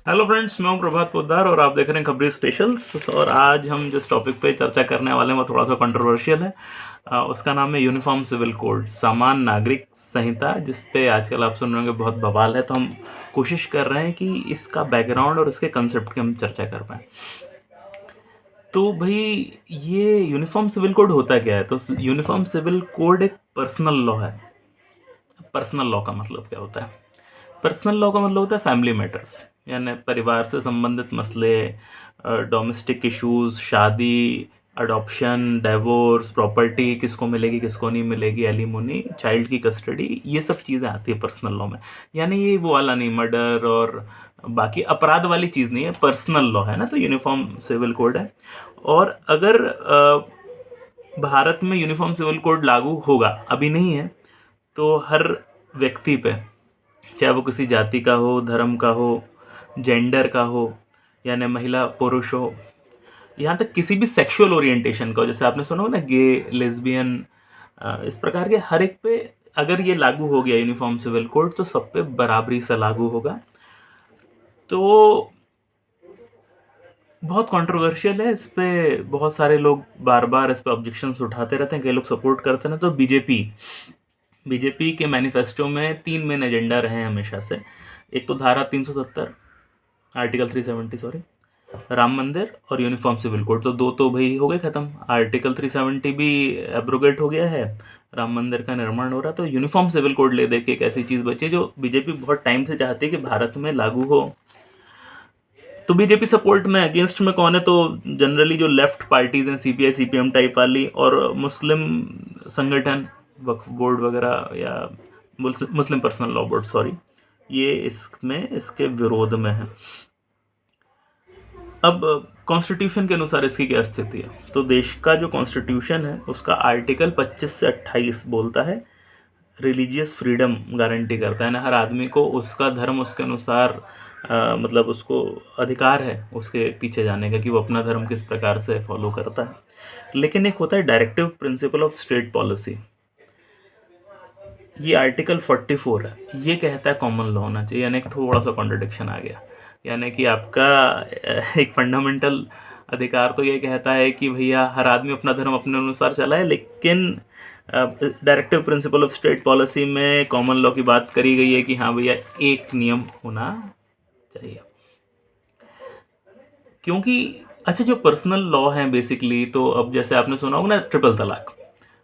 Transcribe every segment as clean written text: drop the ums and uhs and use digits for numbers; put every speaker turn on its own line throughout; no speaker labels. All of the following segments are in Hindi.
हेलो फ्रेंड्स, मैं हूं प्रभात पोद्दार और आप देख रहे हैं खबरी स्पेशल्स। और आज हम जिस टॉपिक पे चर्चा करने वाले हैं वो थोड़ा सा कंट्रोवर्शियल है। उसका नाम है यूनिफॉर्म सिविल कोड, समान नागरिक संहिता, जिस पे आजकल आप सुन रहे होंगे बहुत बवाल है। तो हम कोशिश कर रहे हैं कि इसका बैकग्राउंड और इसके कंसेप्ट की हम चर्चा कर पाएँ। तो भाई, ये यूनिफॉर्म सिविल कोड होता क्या है? तो यूनिफॉर्म सिविल कोड एक पर्सनल लॉ है। पर्सनल लॉ का मतलब क्या होता है? पर्सनल लॉ का मतलब होता है फैमिली मैटर्स, यानी परिवार से संबंधित मसले, डोमेस्टिक इश्यूज, शादी, अडॉप्शन, डिवोर्स, प्रॉपर्टी किसको मिलेगी किसको नहीं मिलेगी, एलिमोनी, चाइल्ड की कस्टडी, ये सब चीज़ें आती है पर्सनल लॉ में। यानी ये वो वाला नहीं, मर्डर और बाकी अपराध वाली चीज़ नहीं है, पर्सनल लॉ है ना। तो यूनिफॉर्म सिविल कोड है। और अगर भारत में यूनिफॉर्म सिविल कोड लागू होगा, अभी नहीं है, तो हर व्यक्ति पे, चाहे वो किसी जाति का हो, धर्म का हो, जेंडर का हो, यानी महिला पुरुष हो, यहाँ तक किसी भी सेक्सुअल ओरिएंटेशन का हो, जैसे आपने सुना हो ना, गे, लेस्बियन, इस प्रकार के हर एक पे अगर ये लागू हो गया यूनिफॉर्म सिविल कोड, तो सब पे बराबरी से लागू होगा। तो बहुत कंट्रोवर्शियल है, इस पे बहुत सारे लोग बार बार इस पे ऑब्जेक्शंस उठाते रहते हैं, कई लोग सपोर्ट करते हैं। तो बीजेपी बीजेपी के मैनिफेस्टो में तीन मेन एजेंडा रहे हैं हमेशा से। एक तो धारा 370, आर्टिकल 370 सॉरी, राम मंदिर और यूनिफॉर्म सिविल कोड। तो दो तो भाई हो गए ख़त्म, आर्टिकल 370 भी एब्रोगेट हो गया है, राम मंदिर का निर्माण हो रहा है। तो यूनिफॉर्म सिविल कोड ले दे के एक ऐसी चीज़ बची है जो बीजेपी बहुत टाइम से चाहती है कि भारत में लागू हो। तो बीजेपी सपोर्ट में, अगेंस्ट में कौन है? तो जनरली जो लेफ्ट पार्टीज हैं, सीपीआई सीपीएम टाइप वाली, और मुस्लिम संगठन, वक्फ बोर्ड वगैरह, या मुस्लिम पर्सनल लॉ बोर्ड, सॉरी, ये इसमें इसके विरोध में है। अब कॉन्स्टिट्यूशन के अनुसार इसकी क्या स्थिति है? तो देश का जो कॉन्स्टिट्यूशन है उसका आर्टिकल 25 से 28 बोलता है, रिलीजियस फ्रीडम गारंटी करता है ना, हर आदमी को उसका धर्म उसके अनुसार, मतलब उसको अधिकार है उसके पीछे जाने का कि वो अपना धर्म किस प्रकार से फॉलो करता है। लेकिन एक होता है directive principle of state policy, ये आर्टिकल 44 है। ये कहता है कॉमन लॉ होना चाहिए, यानी थोड़ा सा कॉन्ट्रडिक्शन आ गया। यानी कि आपका एक फंडामेंटल अधिकार तो ये कहता है कि भैया हर आदमी अपना धर्म अपने अनुसार चलाए, लेकिन directive principle of state policy में कॉमन लॉ की बात करी गई है कि हाँ भैया एक नियम होना चाहिए। क्योंकि अच्छा, जो पर्सनल लॉ हैं बेसिकली, तो अब जैसे आपने सुना होगा ना ट्रिपल तलाक।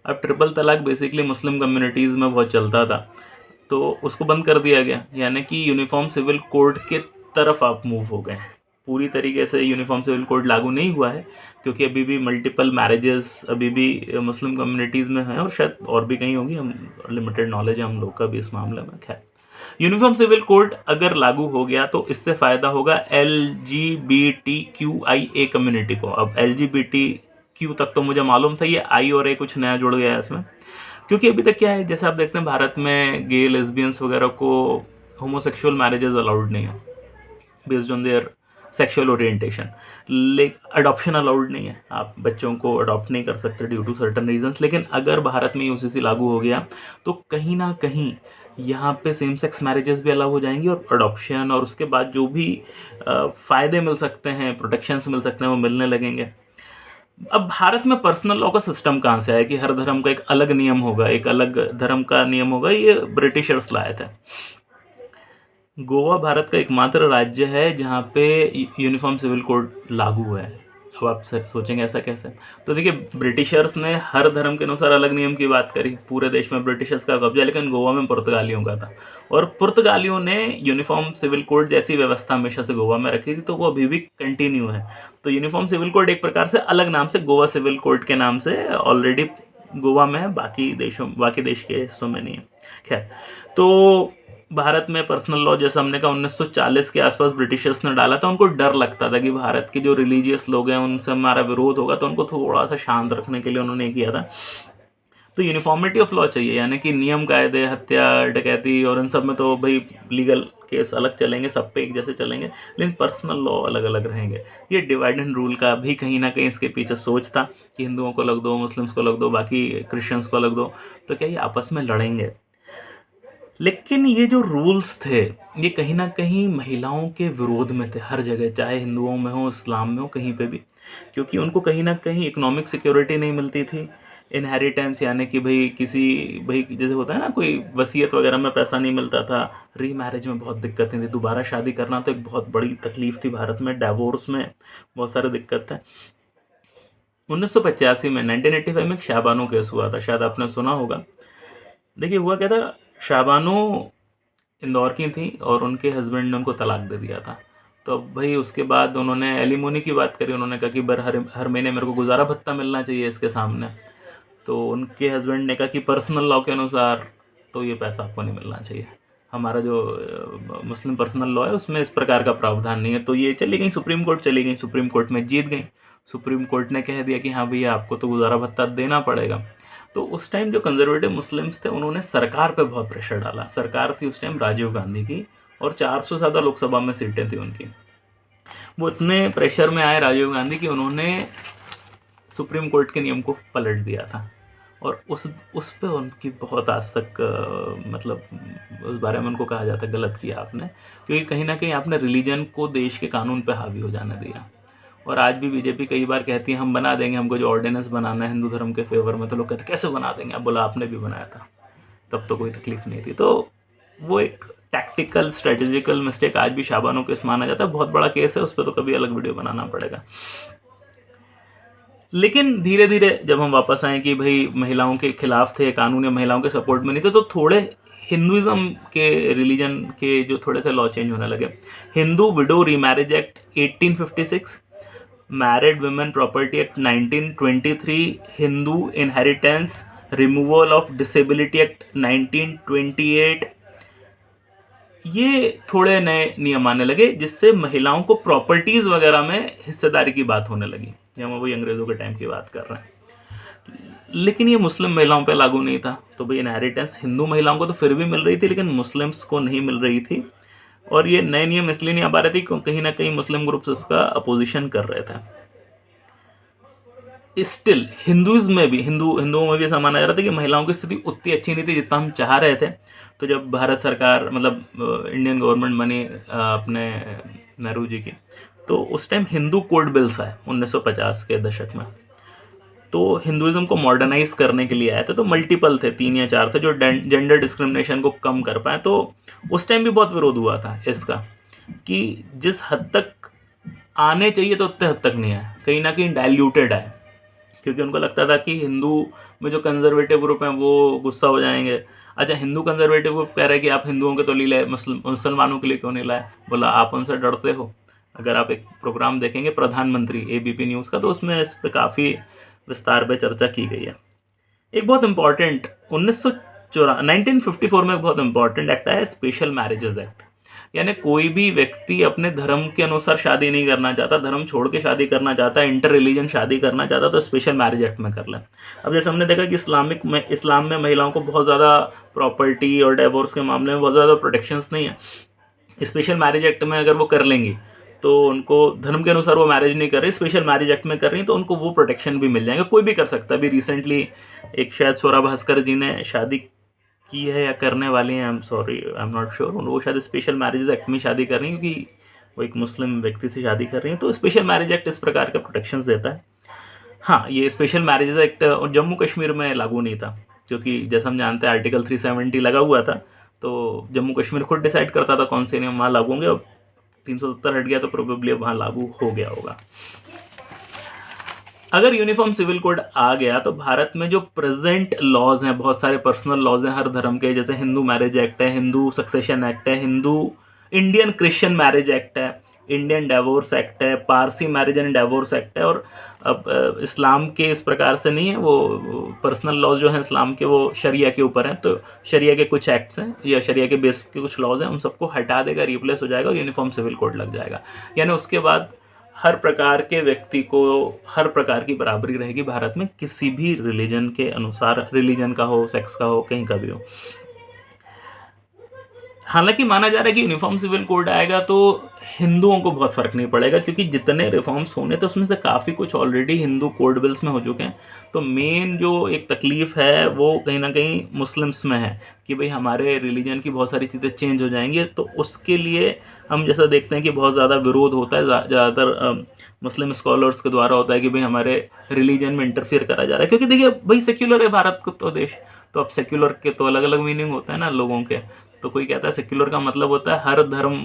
अब ट्रिपल तलाक बेसिकली मुस्लिम कम्युनिटीज़ में बहुत चलता था, तो उसको बंद कर दिया गया। यानी कि यूनिफॉर्म सिविल कोड के तरफ आप मूव हो गए हैं। पूरी तरीके से यूनिफॉर्म सिविल कोड लागू नहीं हुआ है, क्योंकि अभी भी मल्टीपल मैरिजेस अभी भी मुस्लिम कम्युनिटीज़ में हैं, और शायद और भी कहीं होगी, हम लिमिटेड नॉलेज है हम लोग का भी इस मामले में। खैर, यूनिफॉर्म सिविल कोड अगर लागू हो गया तो इससे फ़ायदा होगा LGBTQIA कम्युनिटी को। अब LGBTQ तक तो मुझे मालूम था, ये आई और ए कुछ नया जुड़ गया है इसमें। क्योंकि अभी तक क्या है, जैसे आप देखते हैं भारत में गे, लेस्बियंस वगैरह को होमोसेक्सुअल मैरिजेस अलाउड नहीं है based on their sexual orientation. Adoption allowed नहीं है, आप बच्चों को अडॉप्ट नहीं कर सकते ड्यू टू सर्टन रीजंस। लेकिन अगर भारत में यूसीसी लागू हो गया तो कहीं ना कहीं यहाँ पे सेम सेक्स मैरिजेस भी अलाउ हो जाएंगी, और अडॉप्शन और उसके बाद जो भी फ़ायदे मिल सकते हैं, प्रोटेक्शंस मिल सकते हैं, वो मिलने लगेंगे। अब भारत में पर्सनल लॉ का सिस्टम कहाँ से आया कि हर धर्म का एक अलग नियम होगा, एक अलग धर्म का नियम होगा? ये ब्रिटिशर्स लाए थे। गोवा भारत का एकमात्र राज्य है जहाँ पे यूनिफॉर्म सिविल कोड लागू है। अब आप सोचेंगे ऐसा कैसे? तो देखिए, ब्रिटिशर्स ने हर धर्म के अनुसार अलग नियम की बात करी, पूरे देश में ब्रिटिशर्स का कब्जा, लेकिन गोवा में पुर्तगालियों का था। और पुर्तगालियों ने यूनिफॉर्म सिविल कोड जैसी व्यवस्था हमेशा से गोवा में रखी थी, तो वो अभी भी कंटिन्यू है। तो यूनिफॉर्म सिविल कोड एक प्रकार से अलग नाम से, गोवा सिविल कोड के नाम से ऑलरेडी गोवा में है, बाकी देश के हिस्सों में नहीं है। खैर, तो भारत में पर्सनल लॉ, जैसा हमने कहा, 1940 के आसपास ब्रिटिशर्स ने डाला था। उनको डर लगता था कि भारत के जो रिलीजियस लोग हैं उनसे हमारा विरोध होगा, तो उनको थोड़ा सा शांत रखने के लिए उन्होंने ये किया था। तो यूनिफॉर्मिटी ऑफ लॉ चाहिए, यानी कि नियम कायदे, हत्या, डकैती और इन सब में तो भाई लीगल केस अलग चलेंगे, सब पे एक जैसे चलेंगे, लेकिन पर्सनल लॉ अलग अलग रहेंगे। ये डिवाइड एंड रूल का भी कहीं ना कहीं इसके पीछे सोच था कि हिंदुओं को अलग दो, मुस्लिम्स को अलग दो, बाकी क्रिश्चियंस को अलग दो, तो क्या ये आपस में लड़ेंगे? लेकिन ये जो रूल्स थे, ये कहीं न कहीं महिलाओं के विरोध में थे हर जगह, चाहे हिंदुओं में हो, इस्लाम में हो, कहीं पे भी। क्योंकि उनको कहीं न कहीं इकोनॉमिक सिक्योरिटी नहीं मिलती थी। इनहेरिटेंस यानी कि भई जैसे होता है ना, कोई वसीयत वगैरह में पैसा नहीं मिलता था। रीमैरिज में बहुत दिक्कतें थी, दोबारा शादी करना तो एक बहुत बड़ी तकलीफ़ थी भारत में, डिवोर्स में बहुत सारी दिक्कत थे। 1985 में 1985 में एक शाहबानो केस हुआ था, शायद आपने सुना होगा। देखिए हुआ क्या था, शाहबानो इंदौर की थी और उनके हस्बैंड ने उनको तलाक दे दिया था। तो अब भाई उसके बाद उन्होंने एलिमोनी की बात करी, उन्होंने कहा कि बर हर हर महीने मेरे को गुजारा भत्ता मिलना चाहिए इसके सामने। तो उनके हस्बैंड ने कहा कि पर्सनल लॉ के अनुसार तो ये पैसा आपको नहीं मिलना चाहिए, हमारा जो मुस्लिम पर्सनल लॉ है उसमें इस प्रकार का प्रावधान नहीं है। तो ये चली गई सुप्रीम कोर्ट, चली गई सुप्रीम कोर्ट में जीत गई। सुप्रीम कोर्ट ने कह दिया कि हाँ भैया आपको तो गुजारा भत्ता देना पड़ेगा। तो उस टाइम जो कंजर्वेटिव मुस्लिम्स थे उन्होंने सरकार पे बहुत प्रेशर डाला। सरकार थी उस टाइम राजीव गांधी की और 400 से ज़्यादा लोकसभा में सीटें थी उनकी। वो इतने प्रेशर में आए राजीव गांधी कि उन्होंने सुप्रीम कोर्ट के नियम को पलट दिया था। और उस पे उनकी बहुत आज तक मतलब उस बारे में उनको कहा जाता है गलत किया आपने, क्योंकि कहीं ना कहीं आपने रिलीजन को देश के कानून पे हावी हो जाने दिया। और आज भी बीजेपी कई बार कहती है हम बना देंगे, हमको जो ऑर्डिनेंस बनाना है हिंदू धर्म के फेवर में, तो लोग कहते कैसे बना देंगे, अब बोला आपने भी बनाया था, तब तो कोई तकलीफ नहीं थी। तो वो एक टैक्टिकल स्ट्रेटेजिकल मिस्टेक आज भी शाबानो केस माना जाता है, बहुत बड़ा केस है, उस पर तो कभी अलग वीडियो बनाना पड़ेगा। लेकिन धीरे धीरे जब हम वापस आए कि भाई महिलाओं के खिलाफ थे कानून या महिलाओं के सपोर्ट में नहीं थे, तो थोड़े हिंदुइज्म के रिलीजन के जो थोड़े थे लॉ चेंज होने लगे। Hindu window remarriage act 1856, married women property act 1923, Hindu inheritance removal of disability act 1928, ये थोड़े नए नियम आने लगे जिससे महिलाओं को प्रॉपर्टीज वगैरह में हिस्सेदारी की बात होने लगी। हम वही अंग्रेजों के टाइम की बात कर रहे हैं। लेकिन ये मुस्लिम महिलाओं पे लागू नहीं था। तो भाई इनहेरिटेंस हिंदू महिलाओं को तो फिर भी मिल रही थी, लेकिन मुस्लिम्स को नहीं मिल रही थी। और ये नए नियम इसलिए नहीं आ पा रहे थे क्योंकि कहीं ना कहीं मुस्लिम ग्रुप्स इसका अपोजिशन कर रहे थे। स्टिल हिंदुज़ में भी हिंदुओं में भी ऐसा माना जा रहा था कि महिलाओं की स्थिति उतनी अच्छी नहीं थी जितना हम चाह रहे थे। तो जब भारत सरकार मतलब इंडियन गवर्नमेंट बनी अपने नेहरू जी की, तो उस टाइम हिंदू कोड बिल्स आए 1950 के दशक में। तो हिंदुइज्म को मॉडर्नाइज करने के लिए आए थे। तो मल्टीपल थे, 3 या 4 थे जो जेंडर डिस्क्रिमिनेशन को कम कर पाए। तो उस टाइम भी बहुत विरोध हुआ था इसका कि जिस हद तक आने चाहिए तो उतने हद तक नहीं आए, कहीं ना कहीं डाइल्यूटेड आए। क्योंकि उनको लगता था कि हिंदू में जो कंजर्वेटिव ग्रुप हैं वो गुस्सा हो जाएंगे। अच्छा, हिंदू कंजर्वेटिव ग्रुप कह रहे हैं कि आप हिंदुओं के तो लिए लाए, मुसलमानों के लिए क्यों नहीं लाए? बोला आप उनसे डरते हो। अगर आप एक प्रोग्राम देखेंगे प्रधानमंत्री एबीपी न्यूज़ का, तो उसमें इस पर काफ़ी विस्तार पे चर्चा की गई है। एक बहुत इंपॉर्टेंट 1954 में एक बहुत इंपॉर्टेंट एक्ट आया, स्पेशल मैरिजेज एक्ट। यानी कोई भी व्यक्ति अपने धर्म के अनुसार शादी नहीं करना चाहता, धर्म छोड़ के शादी करना चाहता है, इंटर रिलीजन शादी करना चाहता, तो स्पेशल मैरिज एक्ट में कर ले। अब जैसे हमने देखा कि इस्लाम में महिलाओं को बहुत ज़्यादा प्रॉपर्टी और डिवोर्स के मामले में बहुत ज़्यादा प्रोटेक्शंस नहीं है। स्पेशल मैरिज एक्ट में अगर वो कर लेंगी तो उनको धर्म के अनुसार वो मैरिज नहीं कर रही, स्पेशल मैरिज एक्ट में कर रही, तो उनको वो प्रोटेक्शन भी मिल जाएंगे। कोई भी कर सकता है। अभी रिसेंटली एक शायद स्वरा भास्कर जी ने शादी की है या करने वाली हैं, आई एम नॉट श्योर, वो शायद स्पेशल मैरिज एक्ट में शादी कर रही हैं क्योंकि वो एक मुस्लिम व्यक्ति से शादी कर रही हैं। तो स्पेशल मैरिज एक्ट इस प्रकार के प्रोटेक्शंस देता है। हाँ, ये स्पेशल मैरिज एक्ट और जम्मू कश्मीर में लागू नहीं था, क्योंकि जैसा हम जानते हैं आर्टिकल 370 लगा हुआ था। तो जम्मू कश्मीर खुद डिसाइड करता था कौन से नियम वहाँ लागू होंगे। अब 370 हट गया तो प्रोबेबली अब वहाँ लागू हो गया होगा। अगर यूनिफॉर्म सिविल कोड आ गया तो भारत में जो प्रेजेंट लॉज हैं, बहुत सारे पर्सनल लॉज हैं हर धर्म के, जैसे हिंदू मैरिज एक्ट है, हिंदू सक्सेशन एक्ट है, Hindu Indian Christian marriage act है, इंडियन डिवोर्स एक्ट है, Parsi marriage and divorce act है। और अब इस्लाम के इस प्रकार से नहीं है, वो पर्सनल लॉज जो हैं इस्लाम के वो शरिया के ऊपर हैं। तो शरिया के कुछ एक्ट्स हैं या शरिया के बेस के कुछ लॉज हैं, उन सबको हटा देगा, रिप्लेस हो जाएगा और यूनिफॉर्म सिविल कोड लग जाएगा। यानी उसके बाद हर प्रकार के व्यक्ति को हर प्रकार की बराबरी रहेगी भारत में, किसी भी रिलीजन के अनुसार, रिलीजन का हो, सेक्स का हो, कहीं का भी हो। हालांकि माना जा रहा है कि यूनिफॉर्म सिविल कोड आएगा तो हिंदुओं को बहुत फर्क नहीं पड़ेगा, क्योंकि जितने रिफॉर्म्स होने तो उसमें से काफ़ी कुछ ऑलरेडी हिंदू कोड बिल्स में हो चुके हैं। तो मेन जो एक तकलीफ है वो कहीं ना कहीं मुस्लिम्स में है कि भाई हमारे रिलीजन की बहुत सारी चीज़ें चेंज हो जाएंगी। तो उसके लिए हम जैसा देखते हैं कि बहुत ज़्यादा विरोध होता है, ज़्यादातर मुस्लिम स्कॉलर्स के द्वारा होता है कि भाई हमारे रिलीजन में इंटरफियर करा जा रहा है। क्योंकि देखिए भाई सेक्युलर है भारत को तो देश, तो अब सेक्युलर के तो अलग अलग मीनिंग होता है ना लोगों के। तो कोई कहता है सेक्युलर का मतलब होता है हर धर्म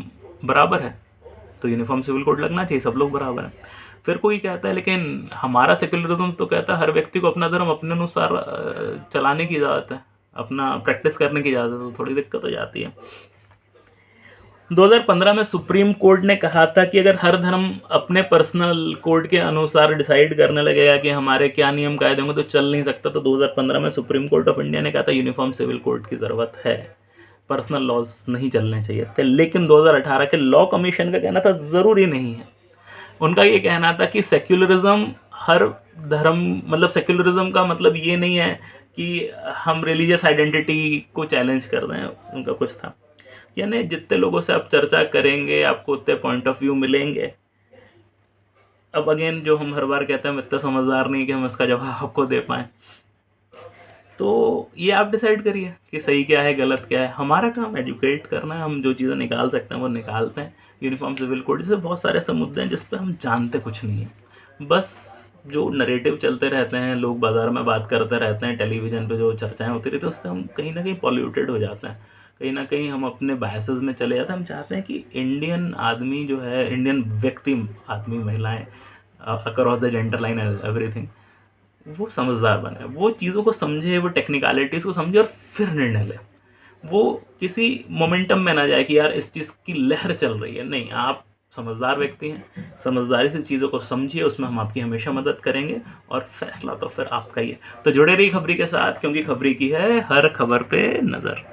बराबर है, तो यूनिफॉर्म सिविल कोड लगना चाहिए, सब लोग बराबर हैं। फिर कोई कहता है लेकिन हमारा सेक्युलरिज्म तो कहता है हर व्यक्ति को अपना धर्म अपने अनुसार चलाने की इजाज़त है, अपना प्रैक्टिस करने की इजाज़त है। तो थोड़ी दिक्कत हो जाती है। 2015 में सुप्रीम कोर्ट ने कहा था कि अगर हर धर्म अपने पर्सनल कोड के अनुसार डिसाइड करने लगेगा कि हमारे क्या नियम कायदे होंगे तो चल नहीं सकता। तो 2015 में सुप्रीम कोर्ट ऑफ इंडिया ने कहा था यूनिफॉर्म सिविल कोड की ज़रूरत है, पर्सनल लॉज नहीं चलने चाहिए थे। लेकिन 2018 के लॉ कमीशन का कहना था ज़रूरी नहीं है। उनका ये कहना था कि सेक्युलरिज्म हर धर्म, मतलब सेक्युलरिज्म का मतलब ये नहीं है कि हम रिलीजियस आइडेंटिटी को चैलेंज कर रहे हैं, उनका कुछ था। यानी जितने लोगों से आप चर्चा करेंगे आपको उतने पॉइंट ऑफ व्यू मिलेंगे। अब अगेन जो हम हर बार कहते हैं हम इतना समझदार नहीं कि हम इसका जवाब आपको दे पाएँ। तो ये आप डिसाइड करिए कि सही क्या है गलत क्या है। हमारा काम एजुकेट करना है, हम जो चीज़ें निकाल सकते हैं वो निकालते हैं। यूनिफॉर्म सिविल कोड जैसे बहुत सारे ऐसे मुद्दे हैं जिस पे हम जानते कुछ नहीं है, बस जो नरेटिव चलते रहते हैं, लोग बाज़ार में बात करते रहते हैं, टेलीविज़न पे जो चर्चाएं होती रहती हैं उससे हम कहीं ना कहीं पॉल्यूटेड हो जाते हैं, कहीं ना कहीं हम अपने बायसेस में चले जाते हैं। हम चाहते हैं कि इंडियन आदमी जो है, इंडियन व्यक्ति, आदमी महिलाएँ across the gender line everything, वो समझदार बने, वो चीज़ों को समझे, वो टेक्निकलिटीज़ को समझे और फिर निर्णय ले। वो किसी मोमेंटम में ना जाए कि यार इस चीज़ की लहर चल रही है। नहीं, आप समझदार व्यक्ति हैं, समझदारी से चीज़ों को समझिए, उसमें हम आपकी हमेशा मदद करेंगे और फैसला तो फिर आपका ही है। तो जुड़े रहिए खबरी के साथ, क्योंकि खबरी की है हर खबर पे नज़र।